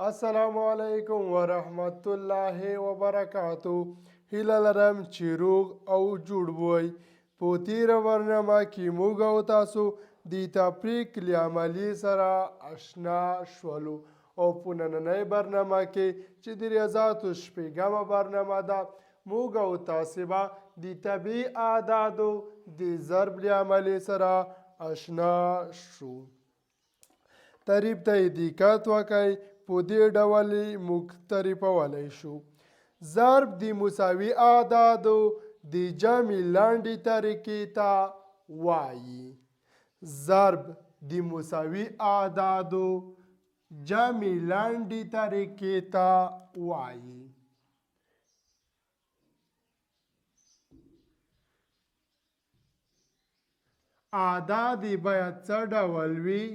السلام علیکم ورحمت الله وبرکاتو. هیله لرم چې روغ او جوړ وئ. په تیره برنامه کې موږ او تاسو د تفریق له عملیې سره اشنا شولو او په نننۍ برنامه کې چې د ریاضیاتو شپږمه برنامه ده، موږ او تاسې به د طبیعي اعدادو د ضرب له عملیې سره اشنا شو. تعریف ته دقت وکړئ. په دې ډول موږ تعریفولی شو: ضرب د مساوي اعدادو د جمع لاندې طریقې ته وایي. ضرب د مساوي اعدادو جمع لاندې طریقې ته وایي. اعداد باید څه ډول وي؟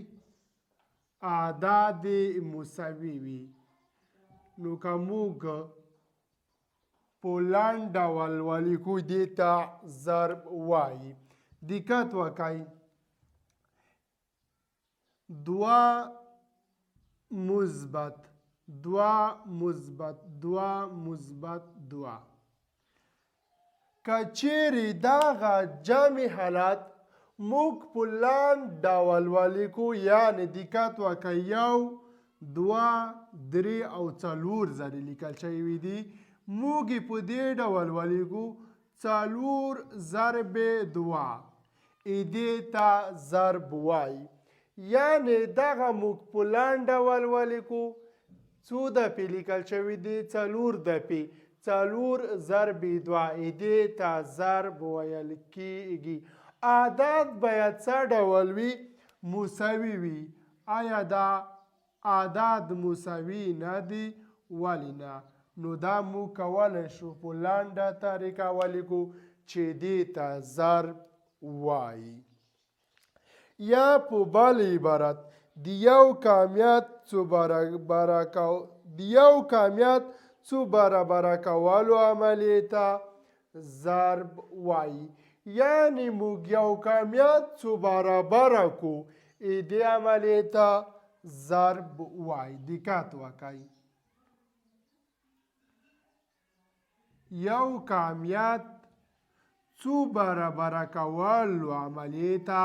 اعداد مساوي وي. نو که موږ په لاندې ډول ولیکو دې ته ضرب وایي. دقت وکړئ. دوه مثبت دوه مثبت دوه مثبت دوه. که چیرې دغه جمع حالت موږ په لاندې ډول ولیکو، یعنې دقت وکړئ، 1 2 3 او 4 ځلې لیکل شوي دي، موږ یې په دې ډول ولیکو 4 ضرب 2. دې ته ضرب وایي. یعنې دغه موږ په لاندې ډول ولیکو، څو دفعې لیکل شوي دي؟ 4 دفعې. 4 ضرب 2 دې ته ضرب ویل کیږي. اعداد باید څه ډول وي؟ مساوي وي. آیا دا اعداد مساوي نه دي؟ ولې نه؟ نو دا موږ کولی شو په لنډه طریقه ولیکو چې دې ته ضرب وایي. یا په بل عبارت د یو کمیت څو برابره کولو عملیې ته ضرب وایي. یعنې موږ یو کمیت څو برابره کو، دې عملیې ته ضرب وایي. دقت وکړئ. یو کمیت څو برابره کولو عملیې ته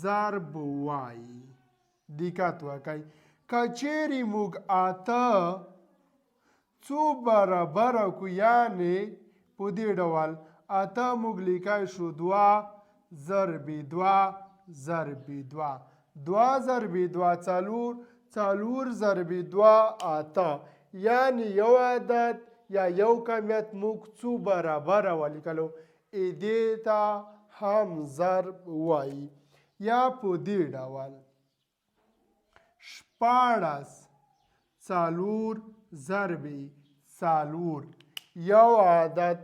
ضرب وایي. دقت وکړئ. که چیرې موږ 8 څو برابره کو، یعنې په دې ډول 8 موږ لیکای شو 2 ضرب 2 ضرب 2. 2 ضرب 2 4. 4 ضرب 2 8. یعنې یو عدد یا یو کمیت موږ څو برابره ولیکلو، دې ته هم ضرب وایي. یا په دې ډول 14 4 ضرب 4. یو عدد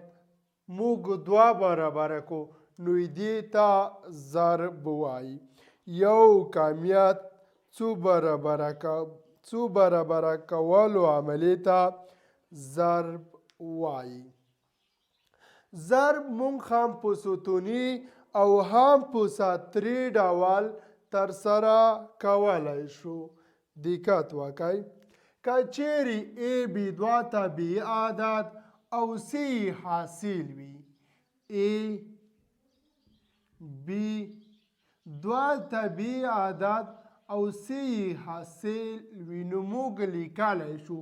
موږ 2 برابره کو، نو دې ته ضرب وایي. یو کمیت څو برابره کولو عملیې ته ضرب وایي. ضرب موږ هم په ستوني او هم په سطري ډول ترسره کولی شو. دقت وکړئ. که چیرې A B 2 طبیعي اعداد او C حاصل وي، A B 2 طبیعي اعداد او C حاصل وي، نو موږ لیکلی شو.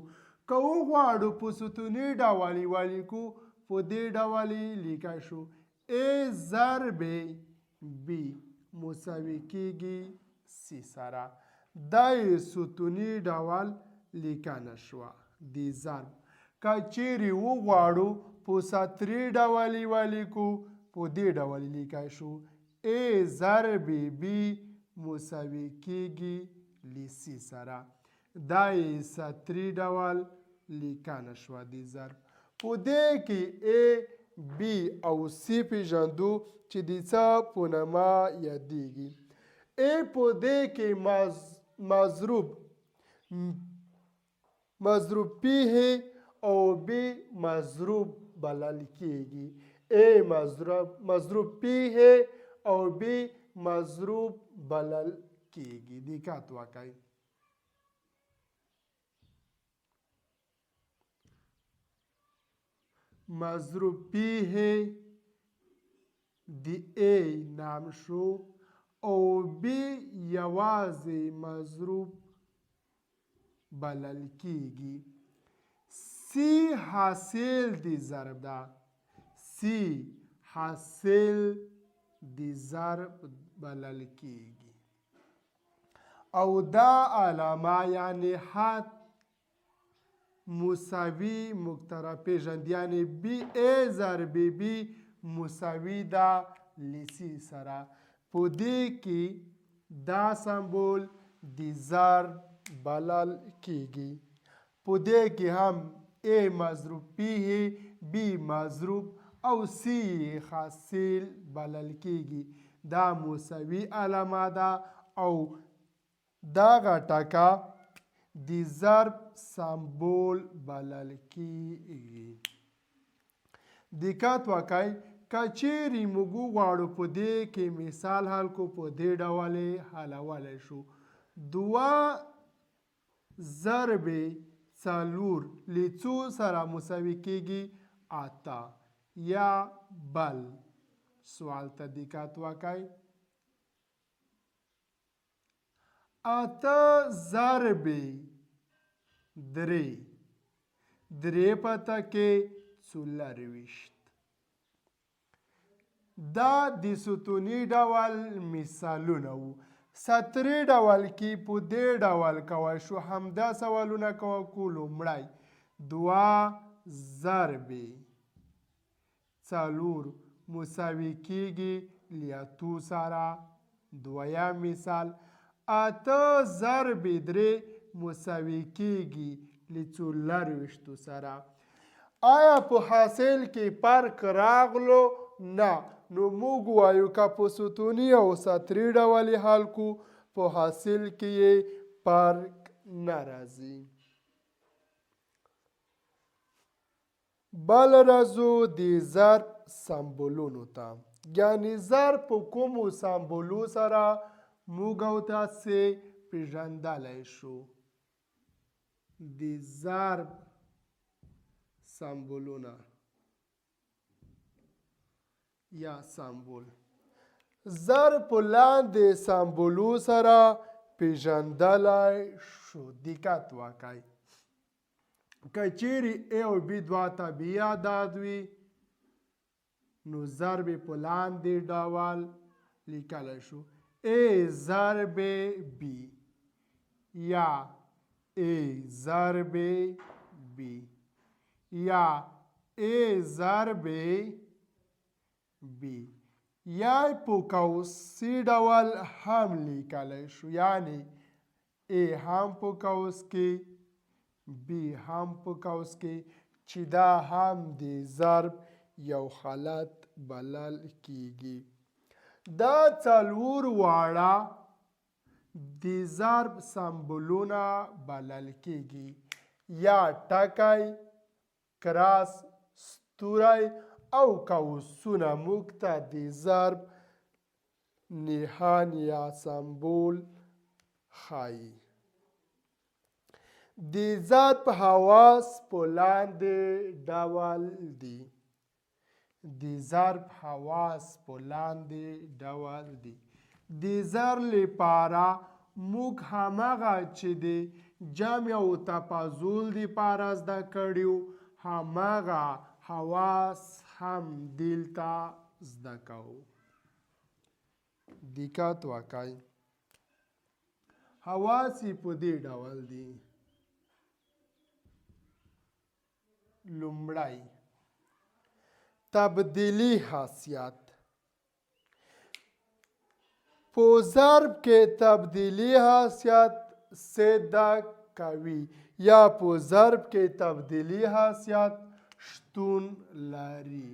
که وغواړو په ستوني ډول یې ولیکو، په دې ډول یې لیکلی شو: A ضرب B مساوي کیږي C سره. دا یې ستوني ډول لیکنه شوه د ضرب. که چیرې وغواړو په سطري ډول یې ولیکو، په دې ډول یې لیکلی شو: A ضرب B مساوي کیږي له C سره. دا یې سطري ډول لیکنه شوه د ضرب. په دې کې A B او C پېژندو چې د څه په نامه یادیږي. A په دې کې مضروب P او B مضروب بلل کیږي. A مضروب P او B مضروب بلل کیږي. دقت وکړئ. مضروب فيه د A نام شو او B یوازې مضروب بلل کیږي. C حاصل د ضرب ده. C حاصل د ضرب بلل کیږي او دا علامه یعنی حد مساوي موږ طرف پیژند یعنی بی A ضرب B مساوي ده له C سره. په دې کې دا سمبول د ضرب بلل کیږي. په دې کې هم A مضروب فيه B مضروب او C حاصل بلل کیږي. دا مساوي علامه ده او دغه ټکه د ضرب سمبول بلل کیږي. دقت وکړئ که چیرې موږ وغواړو په دې کې مثال حل کو په دې ډول یې حلولی شو. 2 ضرب 4 له څو سره مساوي کیږي 8 یا بل سوال ته دقت وکړئ. 8 ضرب 3 پته کې 24 دا د ستوني ډول مثالونه وو. سطري ډول کې په دې ډول کوی شو همدا سوالونه کو. لومړی 2 ضرب 4 مساوي کیږي له 8 سره. دویم مثال 8 ضرب 3 مساوي کیږي له 24 سره. آیا په حاصل کې فرق راغلو؟ نه. نو موږ وایو که په ستوني او سطري ډول حل کو په حاصل کې یې فرق نه راځي. بل راځو د ضرب سمبولونو ته. یعنی ضرب په کومو سمبولو سره موږ او تاسې پیژندلی شو. د ضرب سمبولونه یا سمبول. ضرب په لاندې سمبولو سره پیژندلی شو. دقت وکړئ که چیرې A او B دوه طبیعي اعداد وي نو ضرب په لاندې ډول لیکلی شو. A ضرب B یا A ضرب B یا A ضرب B یا په قوسي ډول هم لیکلی شو. یعنی A هم په قوس کې B هم په قوس کې چې دا هم د ضرب یو حالت بلل کیږي. دا 4 واړه د ضرب سمبولونه بلل کیږي. یا ټکی، کراس، ستوری او قوسونه موږ ته د ضرب نښان یا سمبول ښایي. د ضرب حواس په لاندې ډول دي. د ضرب حواس په لاندې ډول دي. د ضرب لپاره موږ همغه چې د جمع او تفاضل لپاره زده کړي همغه حواس هم دلته زده کوو. دقت وکړئ حواس یې په دې ډول دي. لومړی تبدیلی حیثیت. په ضرب کې تبدیلی حیثیت سده کوي یا په ضرب کې تبدیلی حیثیت شتون لري.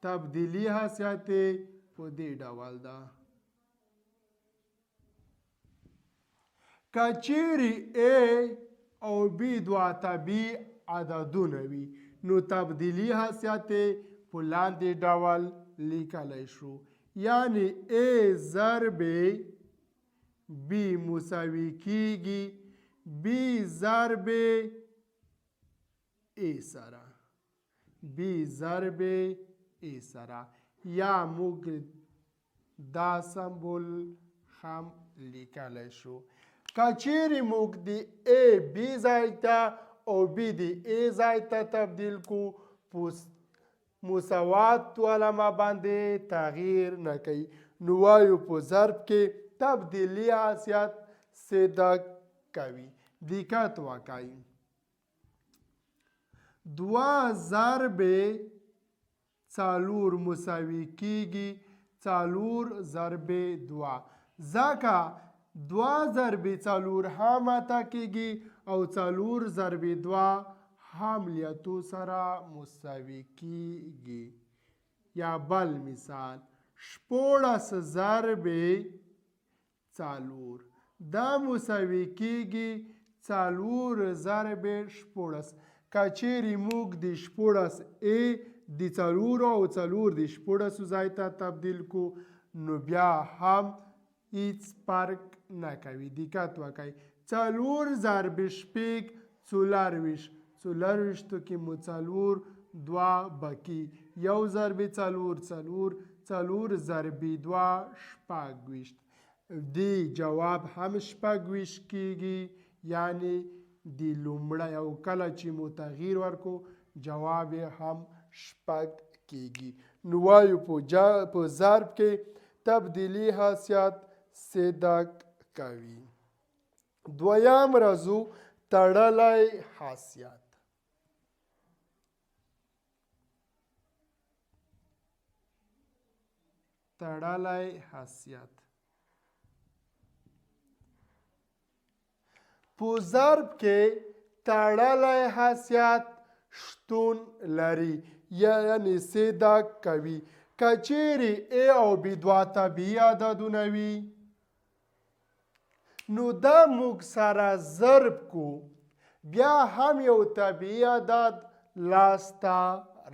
تبدیلی حیثیت په دې ډول ده. که چیرې A او B دوه طبیعي عددونه وي نو تبدیلی حیثیت په لاندې ډول لیکلی شو. یعنی A ضرب B مساوي کیږي بی ضرب ای سره بی ضرب ای سره یا موږ دا سمبول هم لیکلی شو. که چیرې موږ د ای بی ځای ته او بی د ای ځای ته تبدیل کو مساوات علامه باندې تغییر نه کوي نو وایو په ضرب کې تبدیلی حیثیت صدق کوي. دقت وکړئ. 2 ضرب 4 مساوي کیږي 4 ضرب 2 ځکه 2 ضرب 4 هم اته کیږي او 4 ضرب 2 هم لیتو سره مساوي کیږي. یا بل مثال 14 ضرب 4 دا مساوي کیږي 4 ضرب 14. که چیرې موږ د 14 ای د 4 او 4 د 14 ځای ته تبدیل کو نو بیا هم هیڅ فرق نه کوي. دقت وکړئ. 4 ضرب 6 څلورویشت څلورویشتو کې مو 4 2 بکی 1 ضرب 4 4 4 ضرب 2 شپږویشت. دی جواب هم شپږویشت کیږي یعنی د لومړی او کله چې مو تغییر ورکو جواب هم شپږ کیږي. نو وایو په ضرب کې تبدیلی حیثیت صدق کوي. دویم رازو تړلی حیثیت. تړلی حیثیت په ضرب کې تړلی حیثیت شتون لري یعنی صدق کوي. که چیرې ای او بی دوه طبیعي عددونه وي نو دا موږ سره ضرب کو بیا هم یو طبیعي عدد لاسته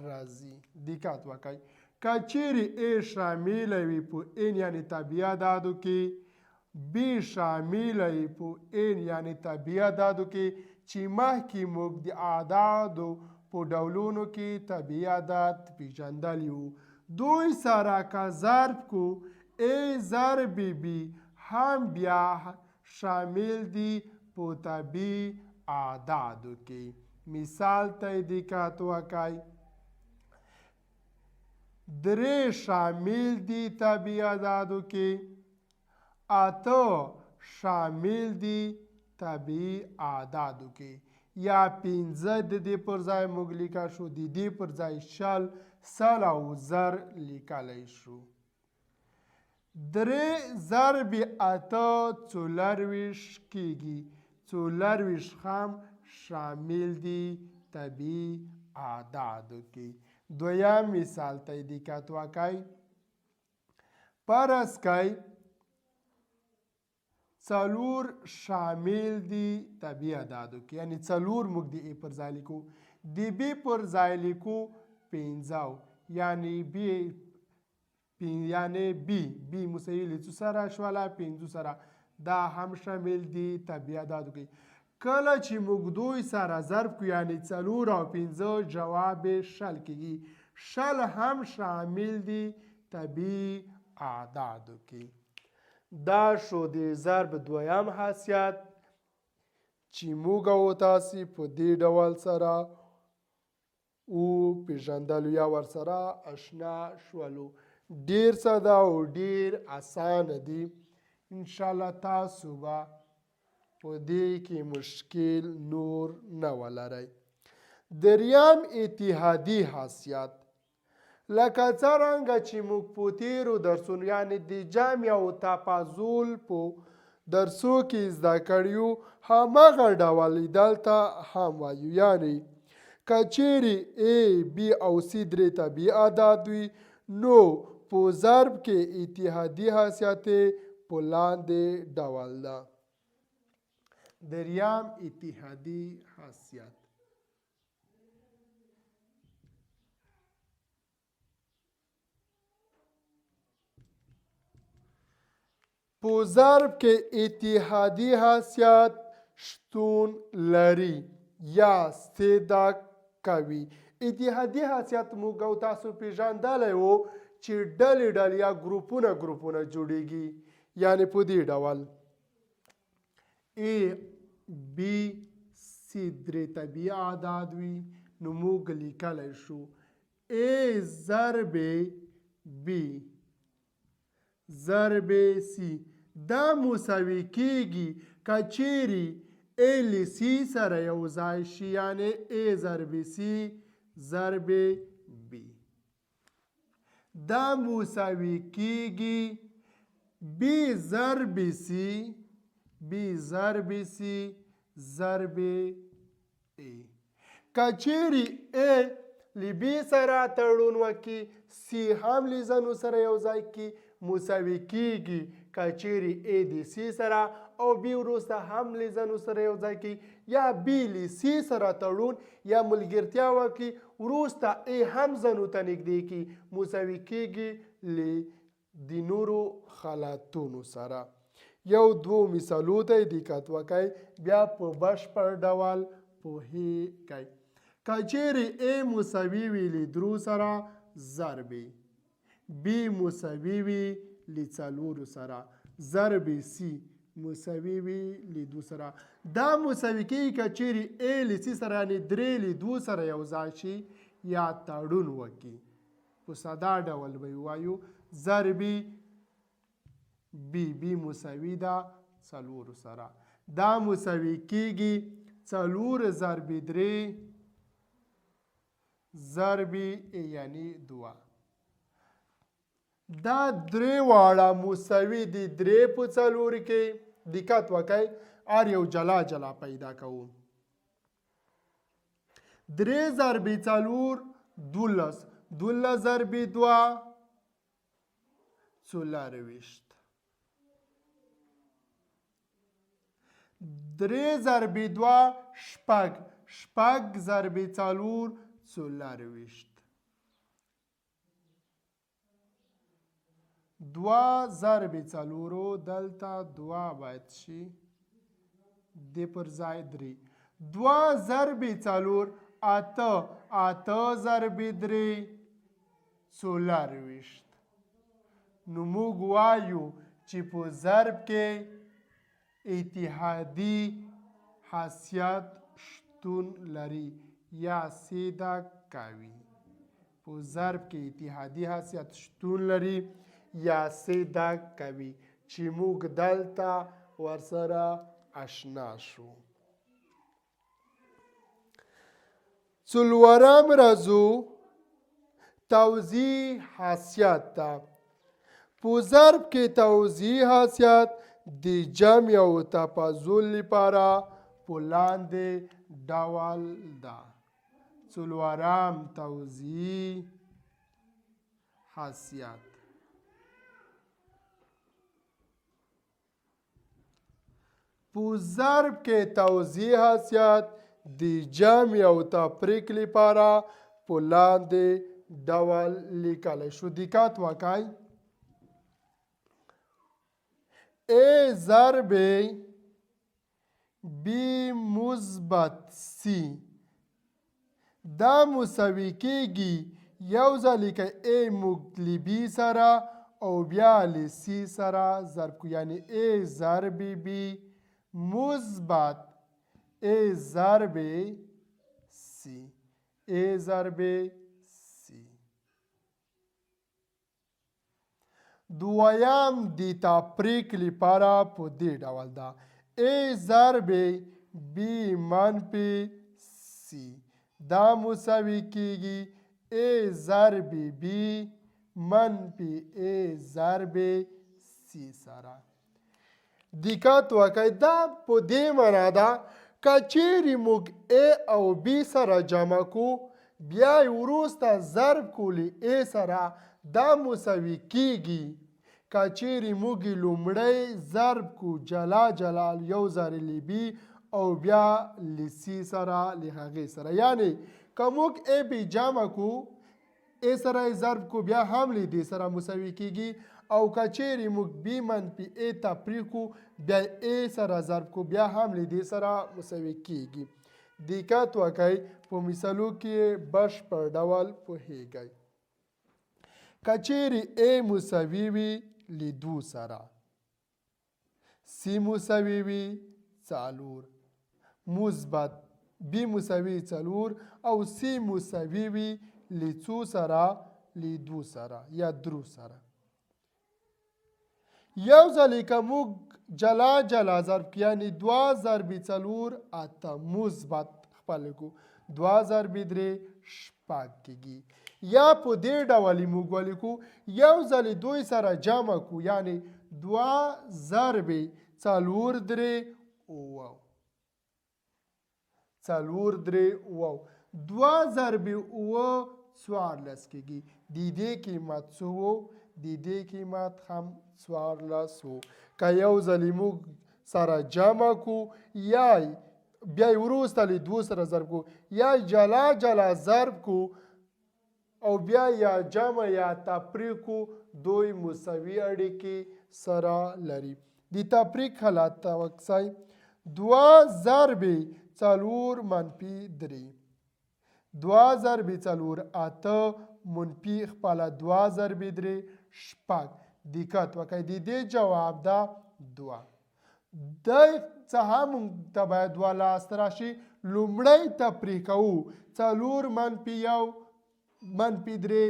راځي. دقت وکړئ. که چیرې ای شامل وي په ان یعنی طبیعي عددو کې بی شامل وي په ان یعنی طبیعي عددو کې چې مخکې موږ د اعدادو په ډولونو کې طبیعي عدد پیژندلی وو دوی سره که ضرب کو ای ضرب بی هم بیا شامل دي په طبیعي اعدادو کې. مثال ته دقت وکړئ. 3 شامل دي طبیعي اعدادو کې 8 شامل دي طبیعي اعدادو کې یا 15 د دې پر ځای موږ لیکا شو د دې پر ځای شل سل او زر لیکلی شو. 3 ضرب 8 څلورویشت کیږي 24 هم شامل دي طبیعي اعدادو کې. دویم مثال ته دقت وکړئ. فرض کړئ 4 شامل دي طبیعي اعدادو کې یعنی 4 موږ د ای پر ځای لیکو د بی پر ځای لیکو 15 یعنی بی مساوي له څو سره شوله 5 سره دا هم شامل دي طبیعي اعدادو کې. کله چې موږ دوی سره ضرب کو یعنی 4 او 15 جواب شل کیږي. شل هم شامل دي طبیعي اعدادو کې. دا شو د ضرب دویم حیثیت چې موږ او تاسې په دې ډول سره وپېژندلو یا ورسره اشنا شولو. ډیر ساده او ډیر اسانه دي. انشاءالله تاسو به په دې کې مشکل نور نه ولرئ. دریم اتحادي حیثیت لکه څرنګه چې موږ په تیرو درسونو یعنی د جمع او تفاضل په درسو کې زده کړیو همغه ډول دلته هم وایو یعنی که چیرې ای بی او سی درې طبیعي اعداد وي نو په ضرب کې اتحادي حیثیت په لاندې ډول ده. دریم اتحادي حیثیت په ضرب کې اتحادي حیثیت شتون لري یا استفاده کوي. اتحادي حیثیت موږ او تاسو پیژندلی و چې ډلې ډلې یا ګروپونه جوړیږي، یعنې په دې ډول A B C درې طبیعي اعداد وي، نو موږ لیکلی شو A ضرب B ضرب C دا مساوي کیږي که چیرې A له C سره یو ځای شي، یعنې A ضرب C ضرب B. دا مساوي کیږي B ضرب C B ضرب C ضرب A. که چیرې A له B سره تړون وکړي، C هم له ځانو سره یو ځای کړي، مساوي کیږي که چیرې A د C سره او B وروسته هم له ځانو سره یو ځای کړي، یا B له C سره تړون یا ملګرتیا وکړي وروسته A هم ځانو ته نږدې کړي، مساوي کیږي له د نورو حالتونو سره. یو دوو مثالو ته دقت وکړئ، بیا په بشپړ ډول پوهیږئ. که چیرې A مساوي وي له درو سره ضرب B مساوي وي له څلورو سره ضرب C مساوي وي له دو سره. دا مساوي کیږي که چیرې A له C سره یعنې درې له دو سره یو ځای شي یا تړون وکړي. په ساده ډول به ووایو ضرب B مساوي ده څلورو سره. دا مساوي کیږي څلور ضرب درې ضرب یعنی دوه. دا درې واړه مساوي دي درې په څلورو کې. دقت وکړئ، هر یو جلا جلا پیدا کوو. درې ضرب څلور دولس، دولس ضرب دوه څلرویشت. درې ضرب دوه شپږ، شپږ ضرب څلور څلرویشت. دوه ضرب څلورو دلته دوه باید شي، د پر ځای درې. دوه ضرب څلور اته، اته ضرب درې څلرویشت. نو موږ وایو چې په ضرب کې اتحادي حیثیت شتون لري یا سیده کوي. په ضرب کې اتحادي حیثیت شتون لري یا سیده کوي چې موږ دلته ورسره اشنا شو. څلورم راځو توضیح حیثیت ته. په ضرب کې توضیح حیثیت د جمع او تفاضل لپاره په لاندې ډول ده. څلورم توضیح حیثیت. په ضرب کې توضیح حیثیت د جمع او تفریق لپاره په لاندې ډول لیکلی شو. دقت وکړئ، A ضرب B مثبت C دا مساوي کیږي یو ځل لیکئ A موږ له B سره او بیا له C سره ضرب کو، یعنې A ضرب B مثبت A ضرب C A ضرب C. دویم د تفریق لپاره په دې ډول ده. A ضرب B منفي C دا مساوي کیږي A ضرب B منفي A ضرب C سره. دقت وکړئ، دا په دې معنا ده که چیرې موږ A او B سره جمع کو بیا یې وروسته ضرب کو له A سره، دا مساوي کیږي که چیرې موږ لومړی ضرب کو جلا جلا یو ځل له B او بیا له C سره له هغې سره. یعنې که موږ A B جمع کو A سره ضرب کو بیا هم له دې سره مساوي کیږي، او کچېرې موږ بی منفي ا تفریق کو بیا ا سره ضرب کو بیا هم له دې سره مساوي کیږي. دقت وکړئ په مثالو کې بشپړ ډول پوهیږئ. کچېرې ا مساوي وي له 2 سره، سی مساوي وي 4، مثبت بی مساوي 4 او سی مساوي وي له 2 سره، له 2 سره یا 3 سره. یو ځلې که موږ جلا جلا ضرب یعنی 2 ضرب 4 8 مثبت خپل کو 2 ضرب 3 شپږ کېږي. یا په دې ډول موږ ولیکو یو ځلې دوی سره جمع کو یعنی 2 ضرب 4 3 اوه 4 3 اوه 2 ضرب اوه 14 کېږي. د دې قیمت څه و؟ د دې قیمت هم 14 و. که یو ځلې موږ سره جمع کو یا بیا یې وروسته له 2 سره ضرب کو یا جلا جلا ضرب کو او بیا یا جمع یا تفریق کو دوی مساوي اړیکې سره لري. د تفریق حالت ته وکسئ 2 ضرب 4 منفي 3 2 ضرب 4 8 منفي خپله 2 ضرب 3 شپږ. دقت وکړئ د دې جواب ده 2. د څخه موږ ته باید 2 لاسته راشي. لومړی تفریق کوو 4 منفي 1 منفي 3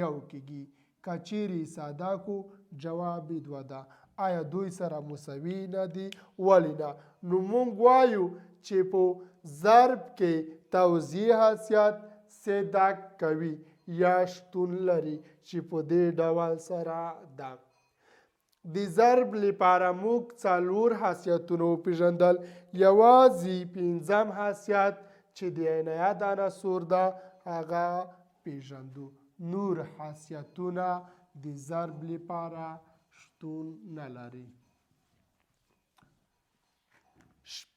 یو کېږي. که چیرې ساده کو جواب 2 ده. آیا دوی سره مساوي نه دي؟ ولې نه؟ نو موږ وایو چې په ضرب کې توضیح حیثیت صدق کوي یا شتون لري چې په دې ډول سره ده. د ضرب لپاره موږ 4 حیثیتونه وپېژندل. یوازې 5م حیثیت چې د عنایت عنصر ده هغه پېژندو. نور حیثیتونه د ضرب لپاره شتون نه لري.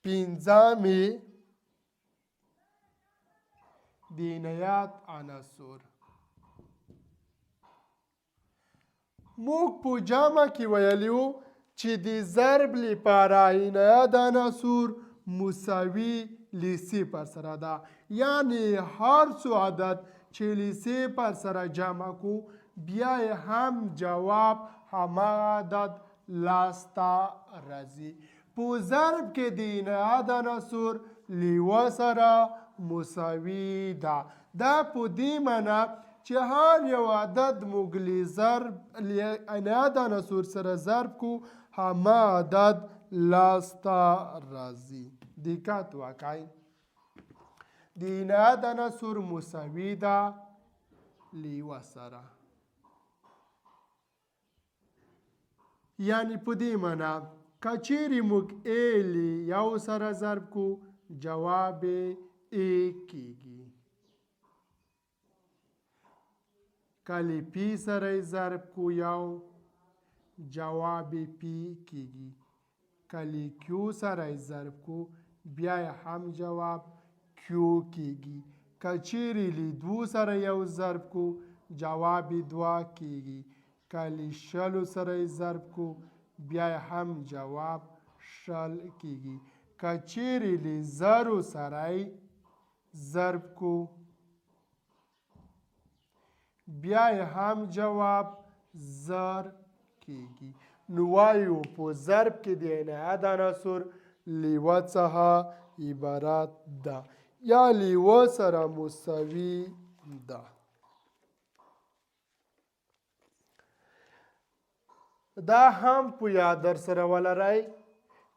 5مې د عنایت عنصر موږ په جمع کې ویلي وو چې د ضرب لپاره عنایت عنصر مساوي له 0 سره ده. یعنی هر څو عدد چې له 0 سره جمع کو بیا هم جواب هماغه عدد لاسته راځي. په ضرب کې د عنایت عنصر له 1 سره مساوي ده. دا په دې معنی چې هر یو عدد موږ له عنایت عنصر سره ضرب کو همه عدد لاسته راځي. دقت وکړئ د عنایت عنصر مساوي ده له 1 سره. یعنی په دې معنی که چیرې موږ ا له 1 سره ضرب کو جواب ا کېږي. که له پی سره ضرب کو یو جواب پی کېږي. که له کیو سره ضرب کو بیا هم جواب کیو کېږي. که چیرې له 2 سره یو ضرب کو جواب 2 کېږي. که له 0 سره ضرب کو بیا هم جواب 0 کېږي. که چیرې له 0 سره ضرب کو بیا هم جواب 0 کېږي. نو وایو په ضرب کې د عنایت عنصر له 1 څخه عبارت ده یا له 1 سره مساوي ده. دا هم په یاد در سره ولرئ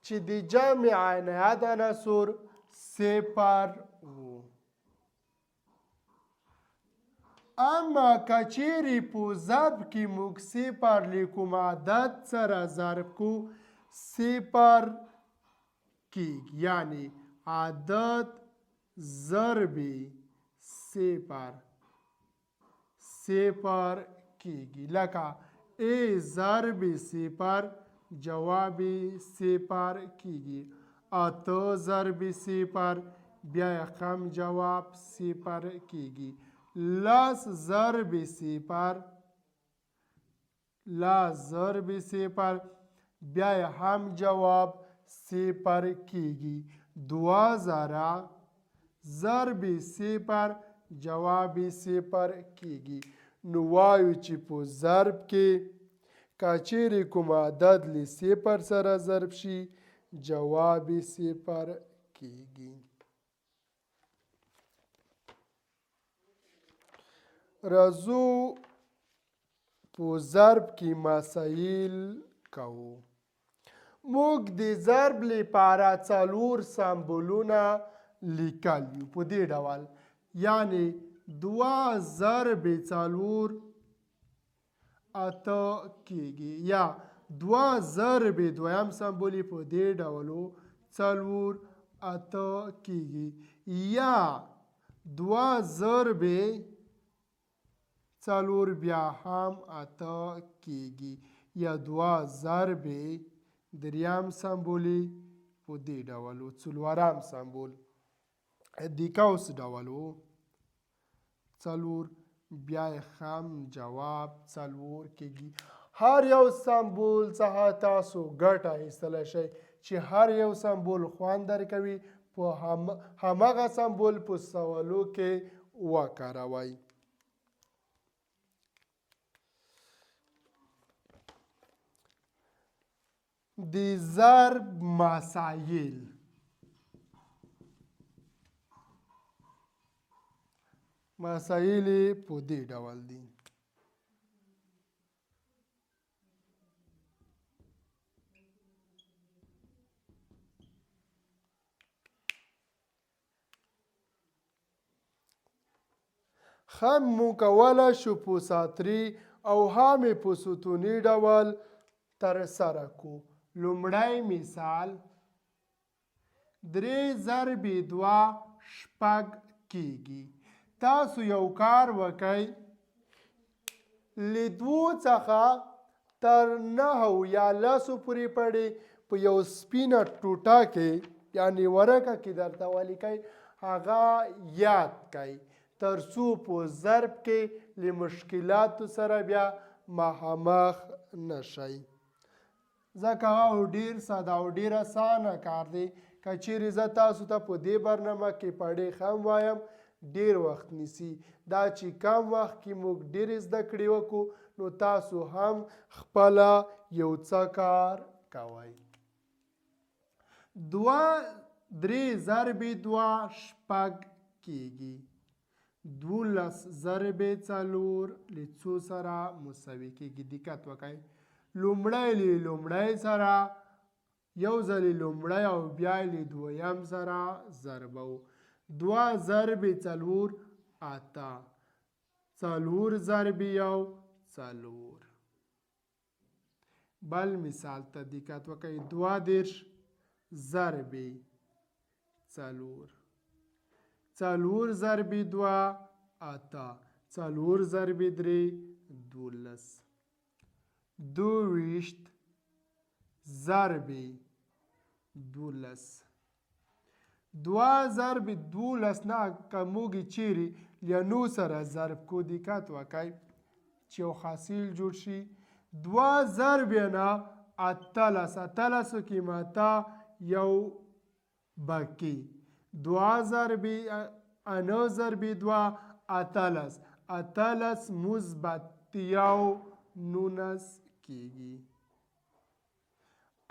چې د جمع عنایت عنصر 0 و. اما که چیرې په ضرب کې موږ 0 له کوم عدد سره ضرب کو 0 کېږي. یعنی عدد ضرب 0 کېږي. لکه ا ضرب 0 جواب 0 کېږي. 8 ضرب 0 بیا هم جواب 0 کېږي. 10 ضرب 0 لا ضرب صفر بیا هم جواب صفر کیږي 2000 ضرب صفر جواب صفر کیږي نو وایو چې په ضرب کې که چیرې کوم عدد له صفر سره ضرب شي جواب صفر کیږي راځو په ضرب کې مسایل کوو موږ د ضرب لپاره څلور سمبولونه لیکل یو په دې ډول یعنی 2 ضرب 4 اته کیږي یا 2 ضرب دویم سمبول په دې ډولو 4 اته کیږي یا 2 ضرب 4 بیا هم اته کیږي یا 2 ضرب دریم سمبولی په دې ډولو څلورم سمبول د قوس ډولو 4 بیا هم جواب 4 کیږي هر یو سمبول څخه تاسو ګټه اخیستلی شئ چې هر یو سمبول خوند درکوي په همغه سمبول په سوالو کې وکاروئ د ضرب مسایل مسایل په دې ډول دي هم مو کولی شو په سطري او هم په ستوني ډول ترسره کړو لومړی مثال 3 ضرب 2 شپږ کیږي تاسو یو کار وکئ له 2 څخه تر 9 یا 10 پورې پړې په یو سپینه ټوټه کې یعنی ورقه کې درته ولیکئ هغه یاد کئ تر څو په ضرب کې له مشکلاتو سره بیا مخامخ نشئ ځکه هغه ډېر ساده او ډېر اسانه کار دی که چیرې زه تاسو ته په دې برنامه کې پړې هم وایم ډېر وخت نیسي دا چې کم وخت کې موږ ډېرې زده کړې وکړو نو تاسو هم خپله یو څه کار کوئ 3 ضرب 2 شپږ کیږي 12 ضرب 4 له څو سره مساوي کیږي دقت وکړئ لومړی له لومړی سره یو ځل لومړی او بیا له دویم سره ضربو 2 ضرب 4 اته 4 ضرب 1 4 بل مثال ته دقت وکړئ 22 ضرب 4 4 ضرب 2 اته 4 ضرب 3 12 22 ضرب 12 2 ضرب 12 نه که موږ چیرې لینو سره ضرب کو دقت وکئ چې یو حاصل جوړ شي 2 ضرب نه 18 کې ماته یو باقي 2 ضرب 9 ضرب 2 18 مثبت 19 کیږي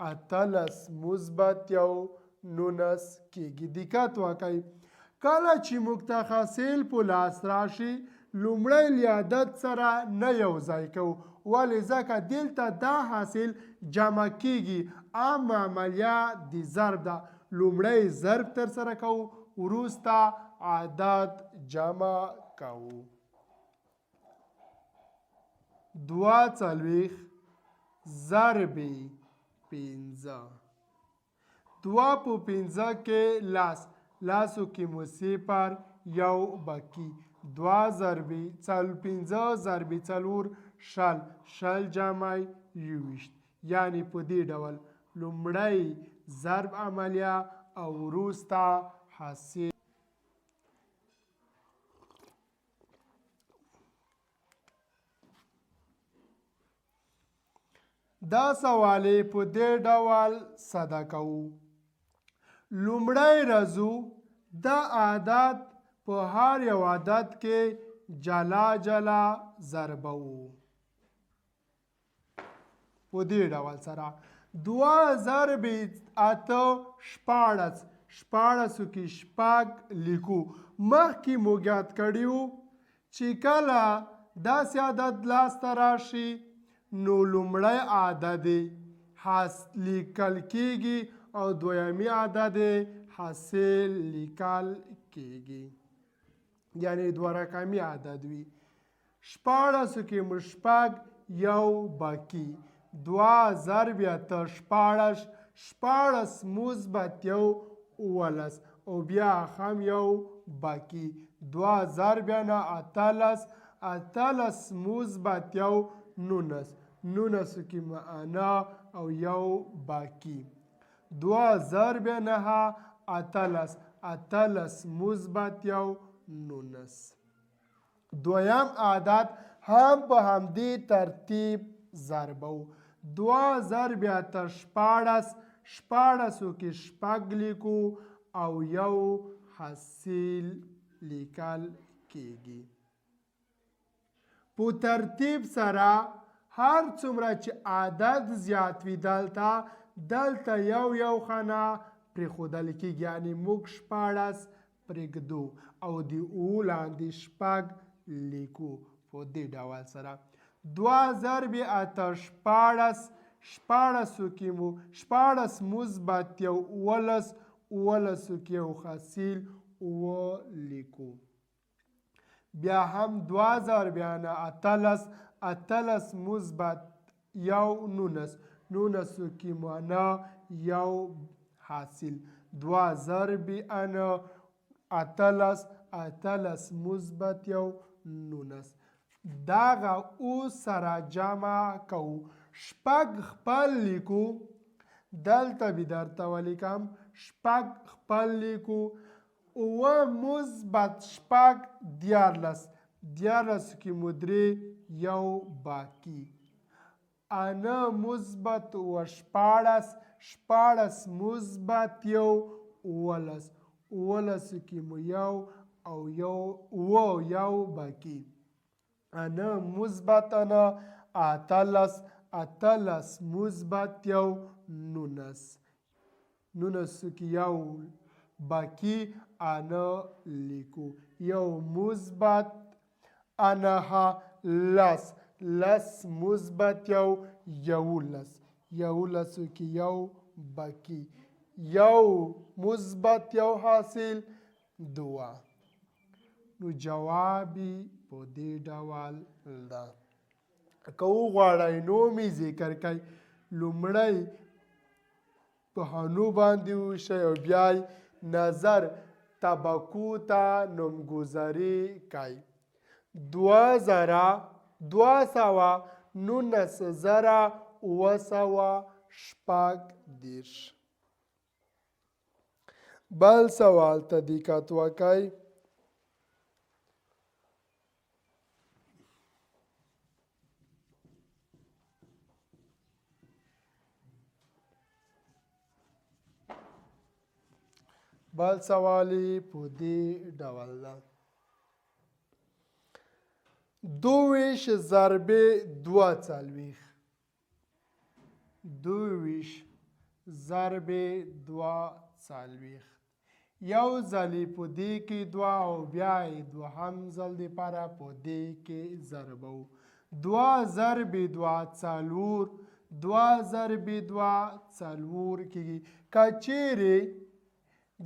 18 مثبت 19 کیږي دقت وکئ کله چې موږ ته حاصل په لاس راشي لومړی له عدد سره نه یو ځای کوو ولې ځکه دلته دا حاصل جمع کیږي عام عملیه د ضرب ده لومړی ضرب ترسره کوو وروسته عدد جمع کوو 2 ضرب 15 2 په 15 کې لاسو کې مو صفر یو باقي 2 ضرب 15 ضرب 4 شل جمع 20 یعنی په دې ډول لومړی ضرب عملیه او وروسته حاصل دا سوالې په دې ډول ساده کوو. لومړی راځو دا عادت په هر یو عادت کې جلا جلا ضربوو. په دې ډول سره 2 ضرب 8 14. 14 کې شپږ لیکو. مخکې موږ یاد کړي وو چې کله داسې عدد لاسته راشي نو لومړی عدد لیکل کیږي او دویمي عدد حاصل لیکل کیږي، یعنی 2 رقمي عدد وي. 14 کې مو شپږ یو باقي. 2 ضرب 8 14. 14 مثبت یو 19 او بیا هم یو باقي. 2 ضرب 9 18. 18 مثبت یو 19. 19 کې معنا او یو باقي. 2 ضرب 9 18. 18 مثبت یو 19. دویم عادت هم په همدې ترتیب ضربو. 2 ضرب 8 14. 14 کې شپږ لیکو او یو حاصل لیکل کیږي. په ترتیب سره هر څومره چې عدد زیات وي دلته یو خانه پرېښودل کیږي، یعنی موږ 14 پرېږدو او د او لاندې شپږ لیکو. په دې ډول سره 2 ضرب 8 14. 14 کې مو 14 مثبت یو 19. 19 کې یو حاصل لیکو. بیا هم 2 ضرب 9 18. 18 مثبت یو 19. 19 کې معنا یو حاصل. 2 ضرب 9 18. 18 مثبت یو 19. دغه او سره جمع کوو. شپږ خپل لیکو. دلته به درته ولیکم شپږ خپل لیکو. 9 مثبت شپږ 14. 14 کې مو 3 یو باقي. 9 مثبت و 14. 14 مثبت یو 19. 19 کې مو یو او یو باقي. 9 مثبت 9 18. 18 مثبت یو 19. 19 کې یو باقي 9 لیکو. یو مثبت 9 10. 10 مثبت یو 11. 11 کې یو باقي. یو مثبت یو حاصل 2. نو جوابي په دې ډول ده. که وغواړئ نوم یې ذکر کړئ. لومړی په حنو باندې وویشئ او بیا نظر طبقو ته نومګذاري کوئ. 2,19,960. بل سوال ته دقت وکړئ. بل سوال په دې ډول ده. 22 ضرب 42. 22 ضرب 42. یو ځلې په دې کې 2 او بیا یې دوهم ځل دپاره په دې کې ضربو. 2 ضرب 2 4. 2 ضرب 2 4 کېږي. که چیرې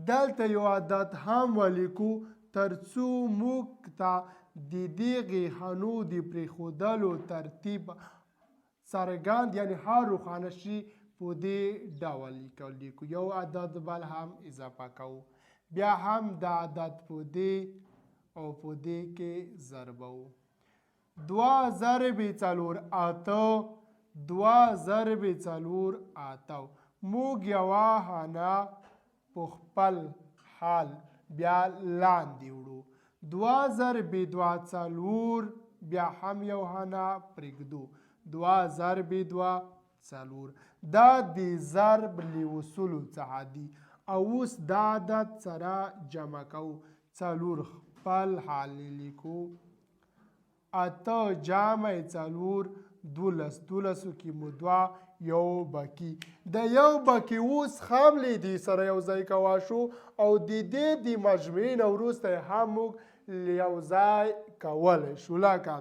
دلته یو عدد هم ولیکو تر څو موږ ته د دغې حنو د پرېښودلو ترتیب څرګند یعنې هر روښانه شي په دې ډول لیکو. یو عدد بل هم اضافه کوو. بیا هم د عدد په دې او په دې کې ضربو. 2 ضرب 4 8. 2 ضرب 4 8. موږ یوه حانه په خپل حال بیا لاندې وړو. 2 ضرب 2 4. بیا هم یو حانه پرېږدو. 2 ضرب 2 څلور. دا د ضرب له اصولو څخه دي او اوس دا عدد سره جمع کوو. څلور خپل حال لیکو. اته جمع څلور 12. 12 کې مو 2 یو بکی. د یو بکی اوس هم له دې سره یو ځای کوه شو او د دې د مجموعې نه وروسته هم موږ یو ځای کولی شو. لکه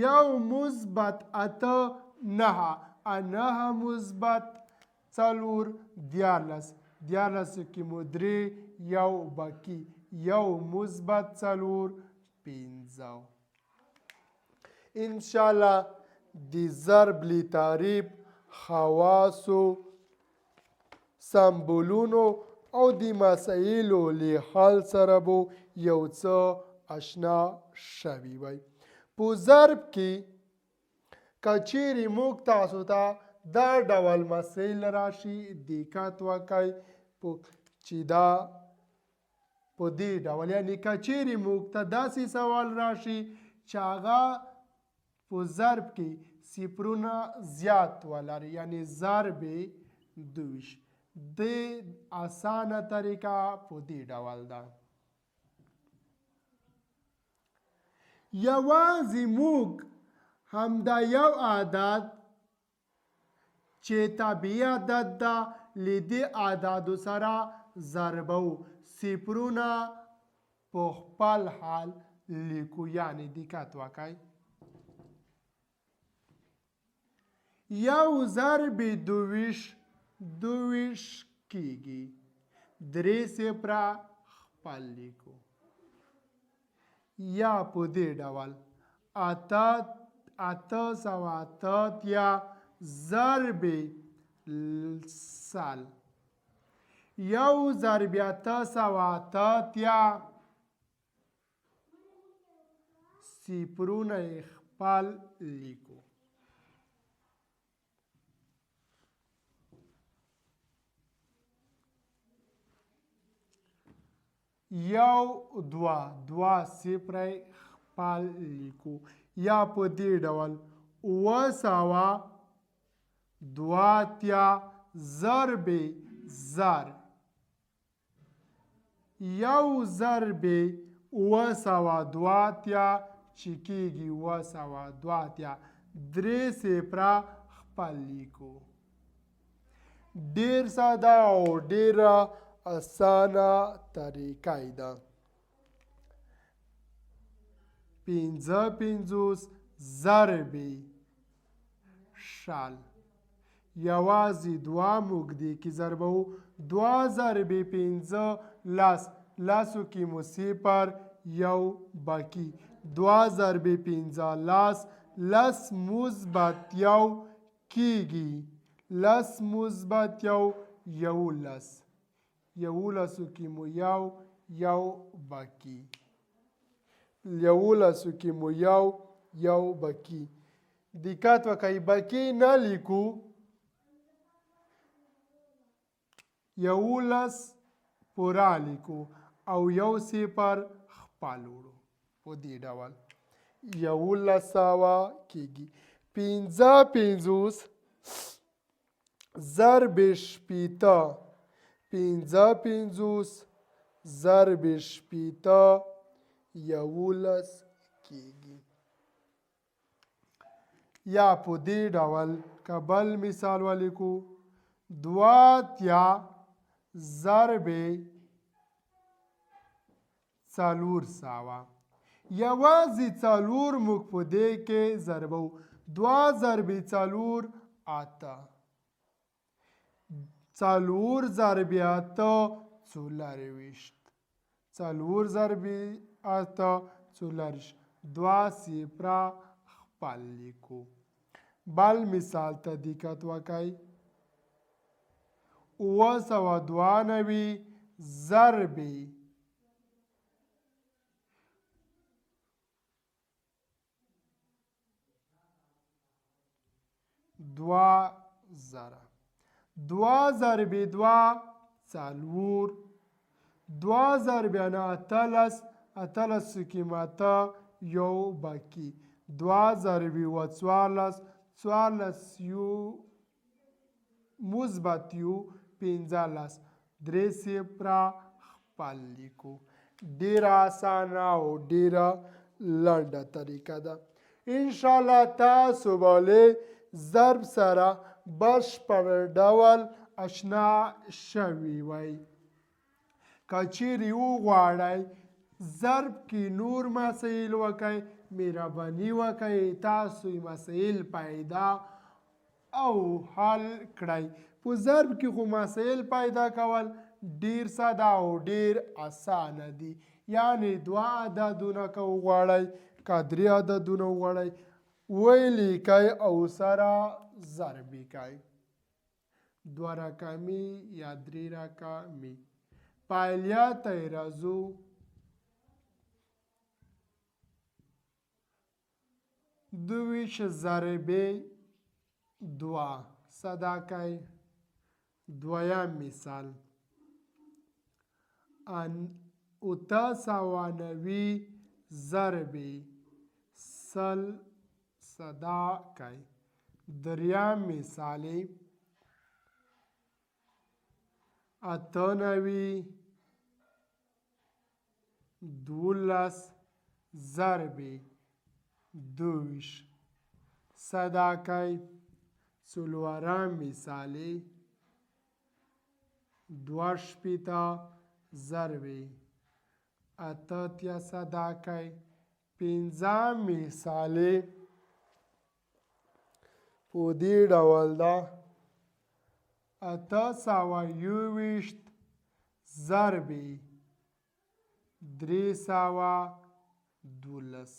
یو مثبت اته 9. 9 مثبت څلور 14. 14 کې مو 3 یو بکی. یو مثبت څلور 15. انشاءالله د ضرب لی تعریف خواصو سمبولونو او د مسایلو لی حل سره بو یو څه اشنا شوي وی. په ضرب کې که چیرې موږ تاسو ته دا ډول مسایل راشي دقت وکئ چې دا په دې ډول یعنې که چیرې موږ ته داسې سوال راشي چې هغه په ضرب کې صفرونه زیات ولري یعنې ضرب 22 د اسانه طریقه په دې ډول ده. یوازې موږ همدا یو عدد چې طبیعي عدد ده له دې اعدادو سره ضربو. صفرونه په خپل حال لیکو یعنې دقت وکئ. یو ضرب 22 کیږي. 3 صفره خپل لیکو. یا په دې ډول 888 ضرب سل. یو ضرب 888 صفرونه خپل لیکو. یو 2 صفره خپل لیکو. یا په دې ډول 902 ضرب زر. یو ضرب 902 چې کېږي 902 3 صفره خپل لیکو. ډېر ساده او ډېره اسانه طریقه ده. 55 ضرب شل. یوازې 2 موږ دې کې ضربو. 2 ضرب 5 لس. لسو کې مو صفر یو بکی. 2 ضرب 15 لس. لس مثبت یو کېږي. لس مثبت یو 11. 11 کې مو یو بکی. 11 کې مو یو بکی. دقت وکئ بکی نه لیکو. 11 پوره لیکو او یو صفر خپل وړو په دې ډول. 1100 کېږي. 55 ضرب شپېته. 55 ضرب شپېته 11 کېږي. یا په دې ډول که بل مثال ولیکو. 2 ضرب 400. یوازې 4 موږ په دې کې ضربو. 2 ضرب 4 8. 4 ضرب 8 24. 4 ضرب 8 24. 2 صفره خپل لیکو. بل مثال ته دقت وکئ. 992 ضرب 2000. 2 ضرب 2 4. 2 ضرب 8 18 کې ماته یو بکی. 2 ضرب 14 څوارلس یو مثبت یو 15 درې صفره خپل لیکو. ډیره اسانه او ډیره لنډه طریقه ده. انشاءالله تاسو به ضرب سره بشپړ ډول اشنا شوي وئ. که چیرې وغواړئ ضرب کې نور مسایل وکئ، مهرباني وکئ تاسو مسایل پیدا او حل کړئ. په ضرب کې خو مسایل پیدا کول ډیر ساده او ډیر اسانه دي. یعنې 2 عددونه که وغواړئ، که 3 عددونه وغواړئ ویې لیکئ او سره ضرب یې کئ. 2 رقمي یا 3 رقمي. فعلیت ته یې راځو. 22 ضرب 2 صدا کئ. دویم مثال 890 ضرب 100 صدا کئ. دریم مثال 98 12 ضرب 22 صدا کئ. څلورم مثال 62 ضرب 8 صدا کئ. پنځم مثال په دې ډول ده 821 ضرب 312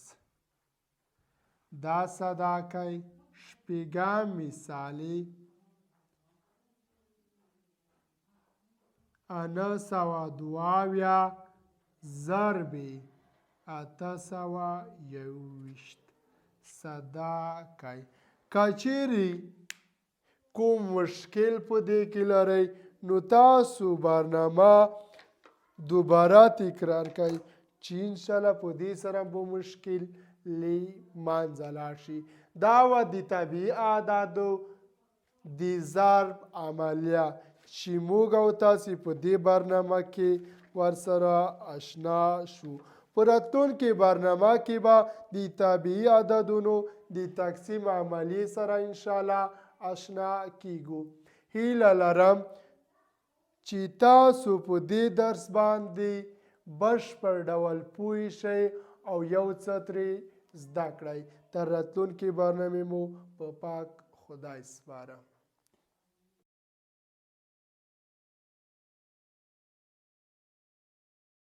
دا صدا کئ. شپږم مثال 922 ضرب 821 صدا کئ. که چیرې کوم مشکل په دې کې لرئ نو تاسو برنامه دوباره تکرار کئ چې انشاءالله په دې سره به مشکل له منځه لاړ شي. دا وه د طبیعي اعدادو د ضرب عملیه چې موږ او تاسې په دې برنامه کې ورسره اشنا شو. په راتلونکې برنامه کې به د طبیعي عددونو د تقسیم عملیې سره انشاءالله اشنا کیږو. هیله لرم چې تاسو په دې درس باندې بشپړ ډول پوه شئ او یو څه ترې زده کړئ. تر راتلونکې برنامې مو په پاک خدای سپاره.